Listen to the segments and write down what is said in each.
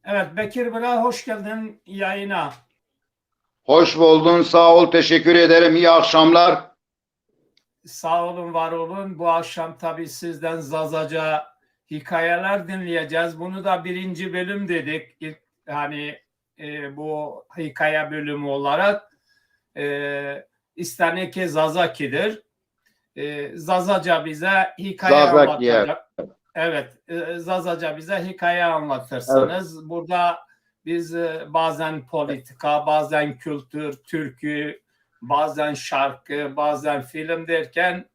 Evet, Bekir Bey, hoş geldin yayına. Hoş buldun, sağ ol, teşekkür ederim. İyi akşamlar. Sağ olun, var olun. Bu akşam tabii sizden Zazaca hikayeler dinleyeceğiz. Bunu da birinci bölüm dedik. İlk bu hikaye bölümü olarak İstaneke Zazaki'dir. Zazaca bize hikaye Zazakiye. anlatacak. Evet, Zazaca bize hikaye Evet. anlatırsınız. Burada biz bazen politika, bazen kültür, türkü, bazen şarkı, bazen film derken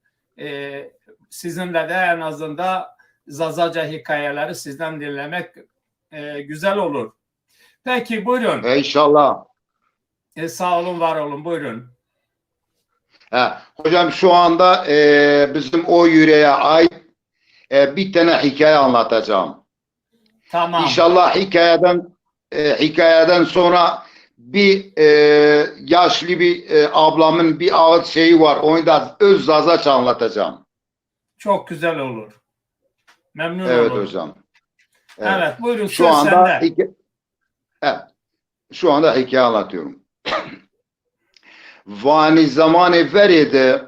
sizinle de en azından Zazaca hikayeleri sizden dinlemek güzel olur. Peki buyurun. İnşallah. Sağ olun, var olun. Buyurun. Hocam şu anda bizim o yüreğe ait bir tane hikaye anlatacağım. Tamam. İnşallah hikayeden sonra bir yaşlı bir ablamın bir ağıt şeyi var. Onu da öz Zazaç anlatacağım. Çok güzel olur. Memnun Evet olurum. hocam. Evet, buyurun, Şu söz anda sende. evet, şu anda hikaye anlatıyorum. Vani zamanı veriydi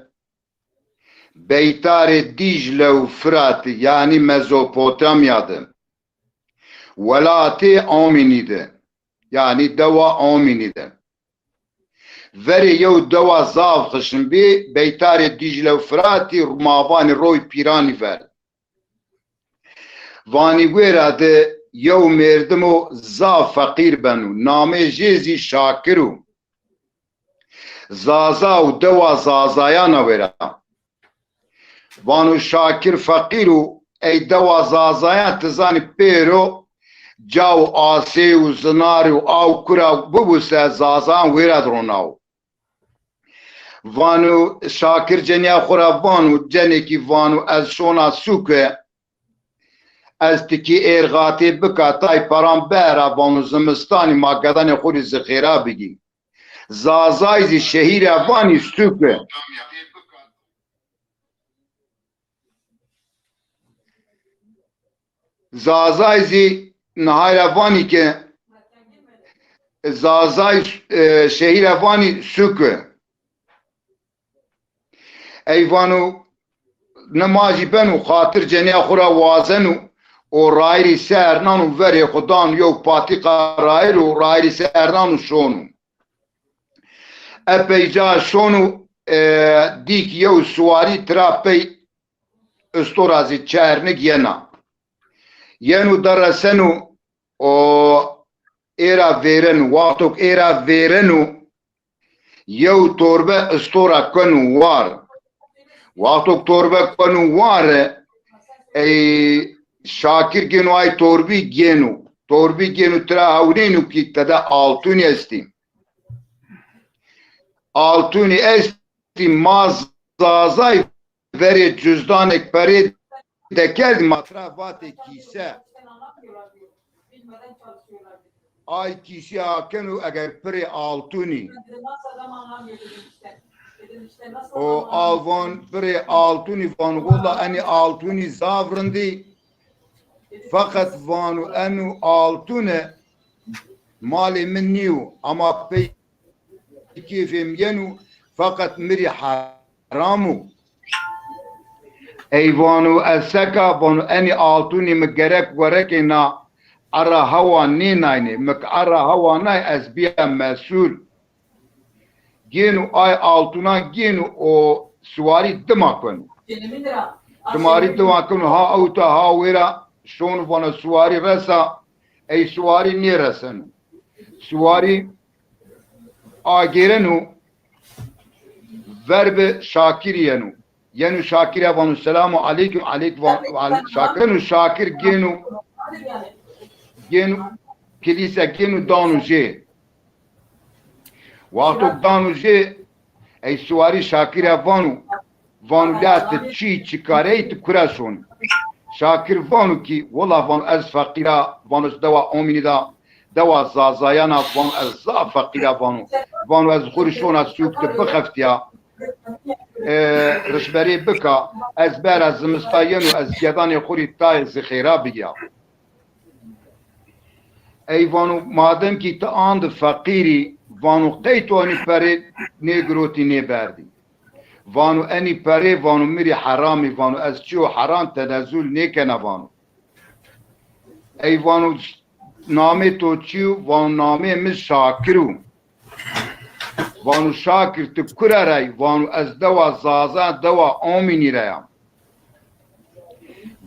Beytar Dicle ve Fırat yani Mezopotamya'dı. Velati Amini'di. Yani deva Amini'di. Veri yev deva zav kışın bi Beytar Dicle ve Fırat'i Mavani Roy Pirani ver. Vani gweradı yev merdimu zav fakir benu. Name jezi şakiru. Zaza u deva zazayana vera. Vanu şakir fakiru ey deva zazaya tizani pero cav ase u zinari u av kura bubuse zazan vera dronav. Vanu şakir cenya khura vanu ceneki vanu ez şona suke ez tiki ergati bika tay param bera vanu zimistani magadani khuri zikhira bigi. Zazayzi şehire vani suke. Zazayzi nahayravani ke Zazay şehirevani sükü eyvanu nemaji benu xatir ceniya xura vazenu o rayri sernanu veri xudan yok patika rayru rayri sernanu şonu epeyca şonu dik yev suvari trapey üstorazi çernik yenu darasenu o era verenu vatok era verenu yew torbe istora kanu var vatok torbe kanu var şakir genu ay torbi genu tra havrenu ki tada altuni estim altuni estim mazazay veri cüzdan ekberi dekel matrafate kise ay kişi hakenu eğer peri altuni o alvan peri altuni van valla ani altuni zavrindi fakat vanu enu altune mali minniu ama pey keyfim yenu fakat miri haramu eyvanu eseka vanu ani altuni megerek verekena ara hava ninayne mek ara hava nay ez biya mesul genu ay altuna genu o suari dımakın dımarı dımakın ha auta ha vera şonu vana suari resa ey suari niresin suari agerenu verbe şakiriyenu yenu şakire vanu selamu aleyküm aleyküm şakirenu şakir genu kilise genu danuje vatok danuje ey suari şakire vanu lat çi çıkareyt kurason şakir vanu ki valla vanu ez fakira vanu deva ominida deva zazayana vanu ez za fakira vanu ez khurishona sukte bkhaftiya rişberi bika ez bera zimistayenu ez gedani khuri tay zikhira biya ای وانو مادم کی تا آند فقیری وانو قیتوانی پره نگروتی نبردی وانو انی پره وانو میری حرامی وانو از چیو حرام تنزل نکنه وانو ای وانو نامه تو چیو وانو نامه من شاکرو وانو شاکر تکره رای وانو از دوا زازان دوا آمینی رایم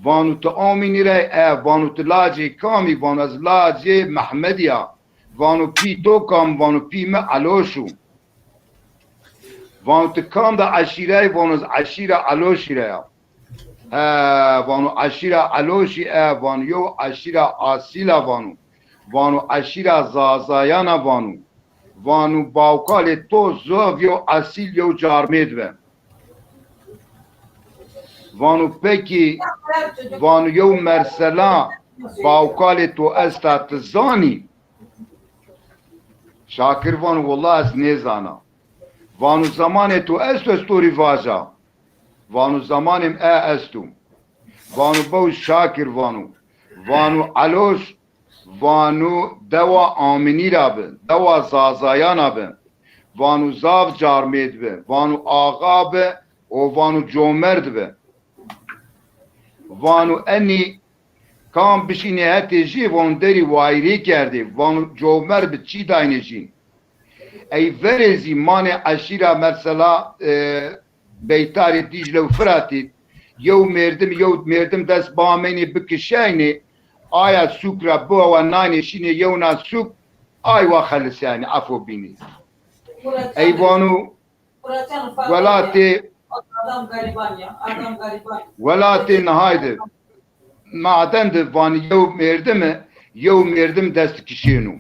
وانو تا آمینی رای وانو تا لاجه کامی وانو از لاجه محمدیا وانو پی تو کام وانو پی ما علوشو وانو تا کام دا عشیره وانو از عشیره علوشی رایم وانو عشیره علوشی وانو یو عشیره آسیلا وانو عشیره زازایانا وانو باوکال تو زوف یو اصیل یو جارمید به وانو پکی وانو یو مرسلا باوکال تو استات زانی شاکر وانو والله از نیزانا وانو زمان تو استوری واجا وانو زمانم استو وانو بو شاکر وانو علوش وانو دوا آمینی را بن دوا زازایانا بن وانو زاف جارمید بن وانو آقا بن و وانو جومرد بن وانو انی کام بشینه هتی جی وانو داری وایری کرده وانو جومرد به چی داینه جی ای ورزی مان عشیره مرسلا بیتاری دیجله و فراتید یو مردم دست بامینی بکشینی آیا سوک را بو و نانی شینه یو نا سوک آی و خلص یعنی عفو بینی ای وانو ولاتی نهایده معدن ده وانو یو مردم دست کشینو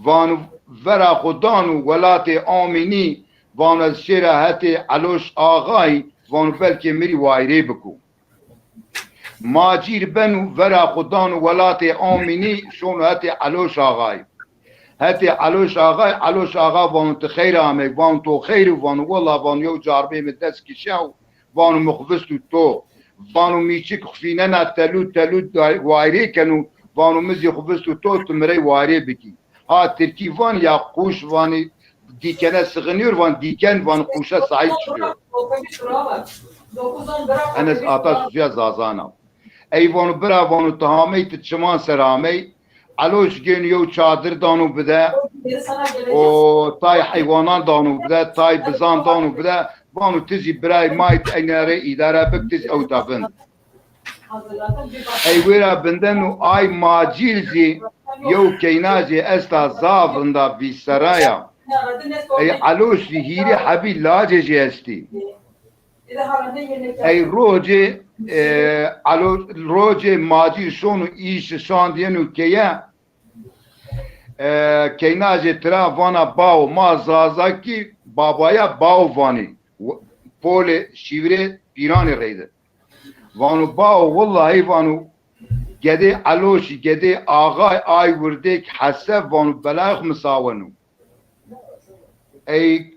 وانو ورا خودانو ولاتی آمینی وانو از شیره هتی علوش آغای وانو بلکه میری وایره بکو ماجیر بنو ورا خودان ولات آمینی شون هتی علوش آغای علوش آغا وانو تخیر آمه وانو تو خیر وانو والله وانو یو جاربه من دست کشاو وانو مخفستو تو وانو میچک خفینه نا تلود وایره کنو وانو مزی خفستو تو تمره وایره بکی ها ترکی وان یا قوش وانی دیکنه سغنیر وان دیکن وان قوشه سعید شدیو انز آتا سویا زازانا ای وانو برا وانو تهامی تچمان سرامی علوش گین یو چادر دانو بده و تای حیوانان دانو بده تای بزان دانو بده وانو تزی برای مایت ایناره ایداره بکتز او دابند ای ویرا بندن و آی ماجیل زی یو کیناجی استا زافندا بی سرایا ای علوش زی هیری حبی لاجه جی استی ای روجه ماجی شونو ایش شاندینو که ناجه ترا وانا باو ما زازاکی بابایا باو وانی پول شیوره پیران ریده وانو باو والله وانو گده علوشی گده آغای آی وردک حسب وانو بلاغ مساونو ای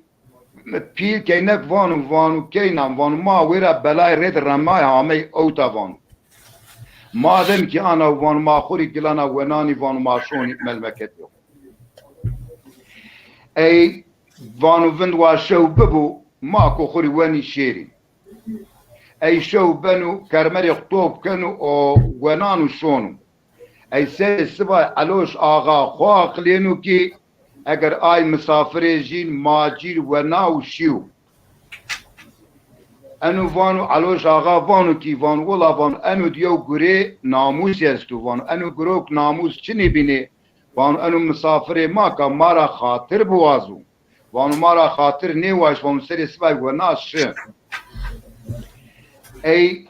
پیل کینک وانو کینم وانو ما ویرا بلای رید رمای هامی اوتا وانو مادم که انا وانو ما خوری گلانا ونانی وانو ما شونی ملمکت یو ای وانو وند وا شو ببو ما کو خوری ونی شیری ای شو بنو کرمری خطوب کنو او ونانو شونو ای سه سبا علوش آغا خواق لینو کی اگر آی مسافر جین ماجیر و ناو شیو انو وانو علوش آغا وانو کی وانو ولا وانو انو دیو گره ناموس یستو وانو انو گروک ناموس چنی بینه وانو انو مسافر ما که مارا خاطر بوازو وانو مارا خاطر نیواش وانو سری سبای و ناس شه ای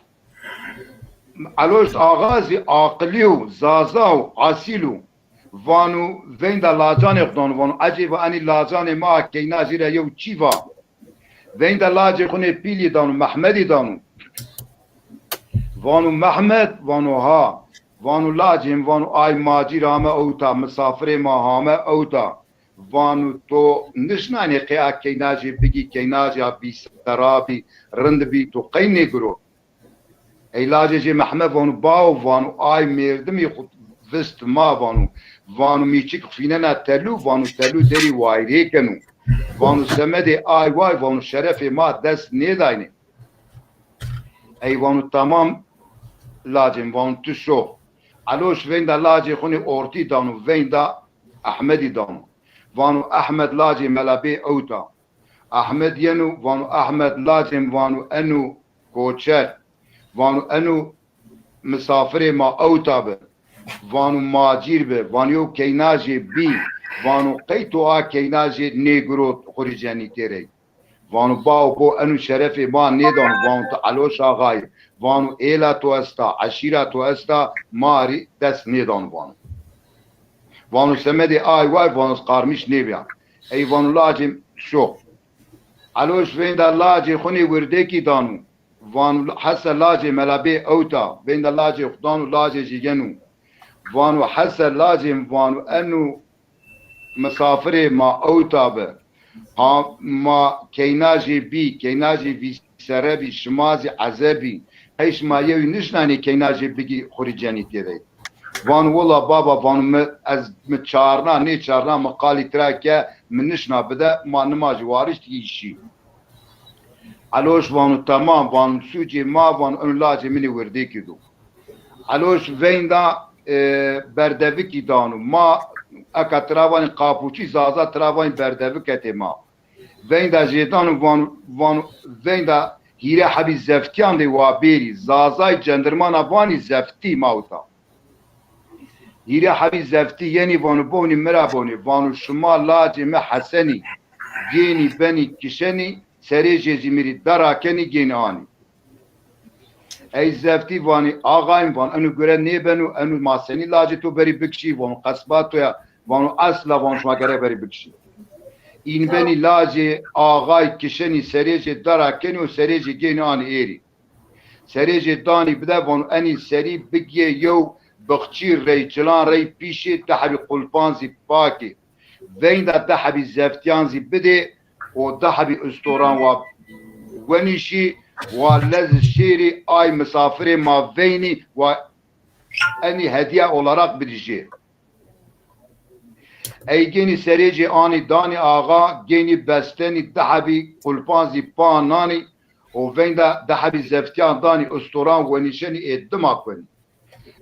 علوش آغازی عاقلیو زازاو عاسیلو وانو وین دا لاجان اقدان وانو عجیب انی لاجان ما که نازیره یو چیوا وین دا لاج خونه پیلی دانو محمدی دانو وانو محمد وانو ها وانو لاجیم وانو آی ماجی رامه اوتا مسافر ما همه اوتا وانو تو نشنانی قیاء که ناجی بگی که ناجی بی سرابی رند بی تو قینی گرو ای لاجی جی محمد وانو باو وانو آی مردمی خود فست ما وانو میچیک فیننا تلو وانو تلو دری وایره کنو وانو سمد آی وای وانو شرف ما دست نیداینه ای وانو تمام لاجم وانو تو شو علوش وين دا لاجي خوني اورتي دانو وين دا احمدي دانو وانو احمد لاجي ملابي اوتا احمد ينو وانو احمد لازم وانو انو كوتشر وانو انو مسافر ما اوتا به وانو ماجير به وانو كيناجي بي وانو قيتو كيناجي نيغرو خريجاني تيري وانو باو بو انو شرفي ما نيدان وانو تعلوش آغاي وانو إيلا تو استا عشيرة تو استا ماري دس نيدان وانو سمدي آي واي وانو سقارمش نيبيان اي وانو لاجم شو علوش وين دا لاجي خوني وردكي دانو وانو حس لاجي ملابي اوتا وين دا لاجي خدانو لاجي جيجنو وانو حس لاجي وانو انو مسافري ما اوتا به ها ما كيناجي بي كيناجي في سربي شمازي عذابي هيش ما يوي نشناني كيناجي بيجي خريجاني تيري وان والله بابا وان از متشارنا نيشارنا مقالي تراكا من نشنا بدا ما نماجي وارش تيجي علوش وانو تمام وان سوجي ما وان ان لاجي مني ورديكي دو علوش وين دا بردوكي دانو ما اكا تراوان قابوچي زازا تراوان بردوكتي ما وين دا جيتانو وان وين دا هيرا حبي زفتيان دي وابيري زازاي جندرمانا واني زفتي ماوتا هيرا حبي زفتي يعني وانو بوني مرابوني وانو شما لاجي ما حسني جيني بني كشني سريجي زميري دراكني جيناني اي زفتي واني آغاين وان انو گره نيبنو انو ماسني لاجي تو بري بكشي وانو قصباتو يا وانو اصلا وانو شما گره بري بكشي این بنی لاجی آغای کشنی سریج دراکنی و سریج گینان ایری سریج دانی بده وان انی سری بگیه یو بخچی ری چلان ری پیشی تحبی قلپانزی پاکی وین دا تحبی زفتیانزی بده و تحبی استوران و ونیشی و لز شیری آی مسافر ما وینی و انی هدیه olarak بدیجه ای گینی سریجی آنی دانی آغا گینی بستنی دهبی قلپانزی پانانی و وین دهبی زفتیان دانی استوران و نیشنی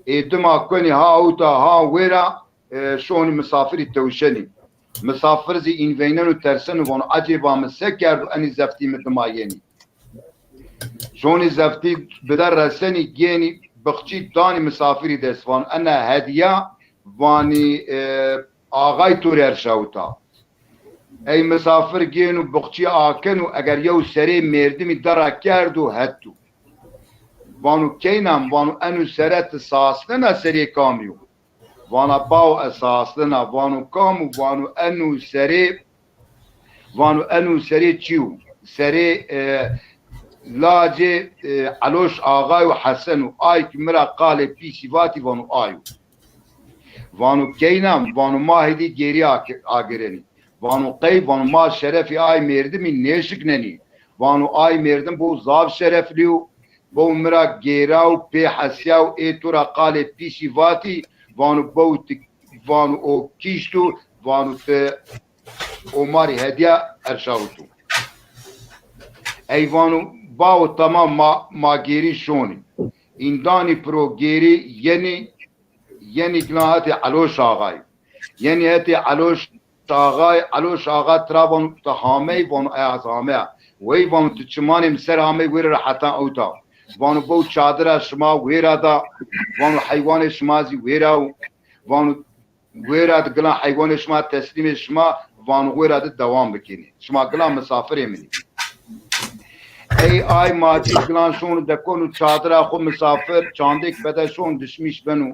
ادما کنی ها اوتا ها ویرا شونی مسافری توشنی مسافر زی این وینن و ترسن و عجیبا مسک کرد و انی زفتی مدمایینی شونی زفتی بدر رسنی گینی بخچی دانی مسافری دستوان انا هدیه وانی آغای تو رشاوتا ای مسافر گینو بخچی آکنو اگر یو سری مردمی درا کردو هتو وانو کینم وانو انو سرت ساسلنا سری کامیو وانا باو اساسلنا وانو کامو وانو انو سری چیو سری لاجه علوش آغای و حسن و آی که مرا قال پیسی واتی وانو آیو وانو کینم وانو ماهدی گیری آگرنی وانو قی وانو ما شرفی آی مردمی نیشک ننی وانو آی مردم بو زاب شرفلیو بو مرا گیراو پی حسیاو ای تو را قال پیشی واتی وانو او کیشتو وانو ته اوماری هدیه ارشاوتو ای وانو باو تمام ما گیری شونی این دانی پرو گیری یعنی گناهات علوش آغای یعنی هتی علوش آغا ترابون تهامی وانو اعظامه وی وانو تچمانی مسر هامی ویر راحتا اوتا وانو بو چادر شما ویرا دا وانو حیوان شمازی ویرا وانو ویرا دا گلان حیوان شما تسلیم شما وانو ویرا دا دوام بکنی شما گلان مسافر منی ای آی ماجی گلان شون دکونو چادر خو مسافر چاندک بده شون دشمیش بنو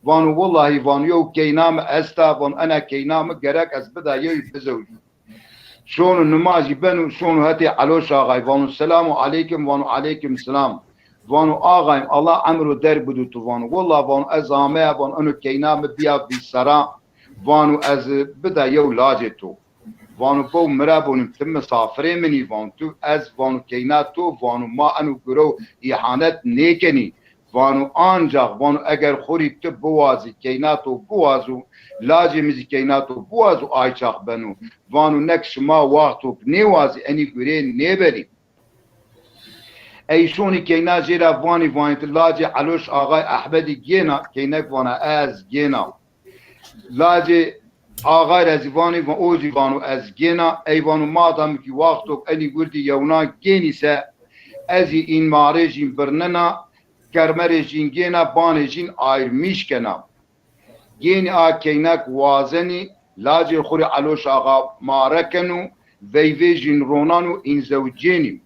وانو والله وانو یو کینام استا وان انا کینام گرک از بدا یو بزوجی شونو نمازی بنو شونو هتی علوش آغای وانو السلام علیکم وانو علیکم السلام وانو آغایم الله امرو در بدو تو وانو والله وانو ازامه وانو انو کینام بیا بی سرا وانو از بدا یو لاجه تو وانو بو مرابونیم تم مسافره منی وانو تو از وانو کینا تو وانو ما انو گرو ایحانت نیکنی وانو ancak وانو eğer خوری تو بوازی کیناتو بوازو لازم کیناتو بوازو آیچاق بنو وانو نک شما وقتو نیوازی انی گوره نیبری ایشونی کینا جیرا وانی وانت لاجی علوش آقای احمدی گینا کینک وانا از گینا لاجی آقای رزیوانی و اوزی وانو از گینا ایوانو مادام کی وقتو انی گردی یونا گینی سه ازی این مارجین برننا کرمرجین گینا بانجین آیر میشکنا گینی آکینک وازنی لاجی خوری علوش آقا مارکنو ویویجین رونانو این زوجینی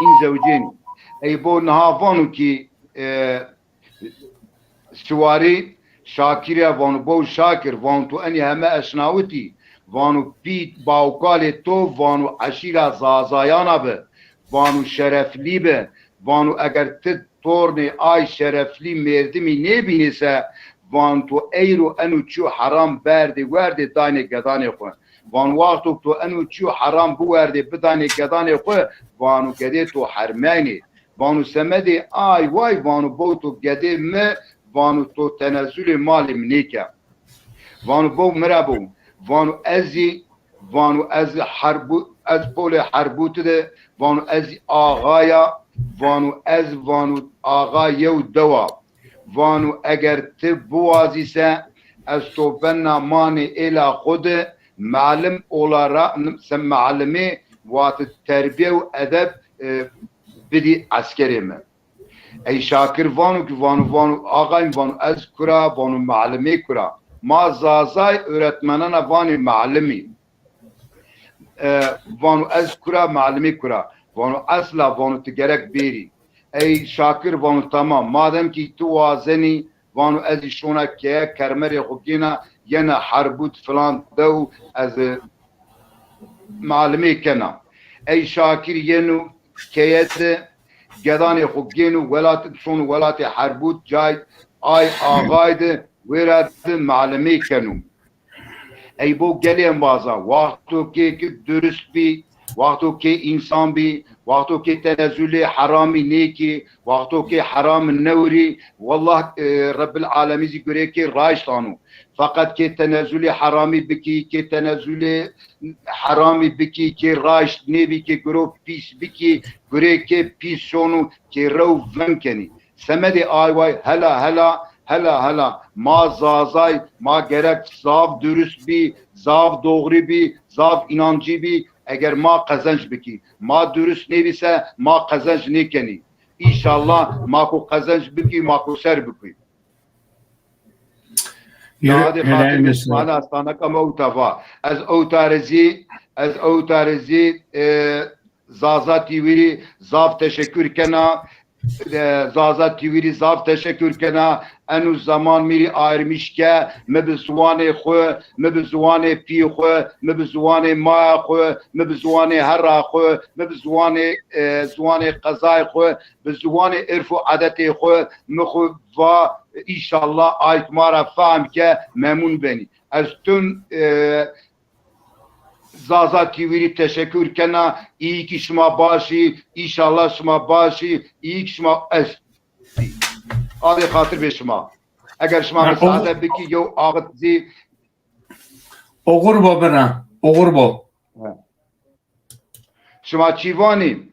این زوجین ای بو نهافانو کی سواری شاکره وانو بو شاکر وانو تو انی همه اشناوتی وانو پیت باوکال تو وانو عشیره زازایانا به وانو شرفلی به وانو اگر تد طورنی آی شرفلی مردمی نبینی سه وانو تو ایرو انو چو حرام برده ورده دانه گدانه خون وان وقتو تو انو چو حرام بورده بدانه گدانه خو وانو گده تو حرمانی وانو سمده آی وای وانو بو تو گده ما وانو تو تنزل مال منیکه وانو بو مرابو وانو از حربو از بول حربوت ده وانو از آغایا وانو آغای و دوا وانو اگر تبوازی سه از تو بنا مانی الى خود معلم اولا سم معلمه وات التربيه وادب بدي عسكري ما اي شاكر وانو وانو اغاي وانو اذكرا وانو معلمي كرا ما زازاي öğretmenana وانو معلمي وانو اذكرا معلمي كرا وانو اصلا وانو تجرك بيري اي شاكر وانو تمام مادام كي تو وازني وانو ازي شونا كي كرمري خوكينا ينا حربوت فلان دو از معلمي كنا اي شاكر ينو كيت جداني خوكينو ولات شون ولات حربوت جاي اي اغايد ورات معلمي كنو اي بو گلين بازا وقتو كي درست بي وقتو كي انسان بي وقتو كي تنزل حرامي نيكي وقتو كي حرام النوري والله رب العالمين يقول كي رايشتانو فقط كي تنزل حرامي بكي كي تنزل حرامي بكي كي رايش نبي كي جرو بيس بكي جري كي بيسونو كي رو فنكني سمدي اي واي هلا ما زازay ما gerek zav dürüst bi zav doğru bi zav inancı bi eğer ma kazanç biki ma dürüst nebise ma kazanç nekeni İnşallah ma ko kazanç biki ma ko ser biki hadi khatib bana sana kama utafa az autarezi zazati veri zav teşekkür kena Zaza TV'li zav teşekkür kena enu zaman miri ayrmış ke me bi zuwane xwe me bi zuwane pî xwe me bi zuwane maya xwe me bi zuwane hera xwe me bi zuwane qezay xwe bi zuwane irf û adetê xwe me xwe va inşallah ayet mara fahm ke memnun beni ez tüm Zaza TV'li teşekkür kena iyi ki şuma başı inşallah şuma başı iyi ki şuma es abi hatır be şuma eğer şuma mesade biki yo ağıt zi oğur bo bana oğur bo şuma çivani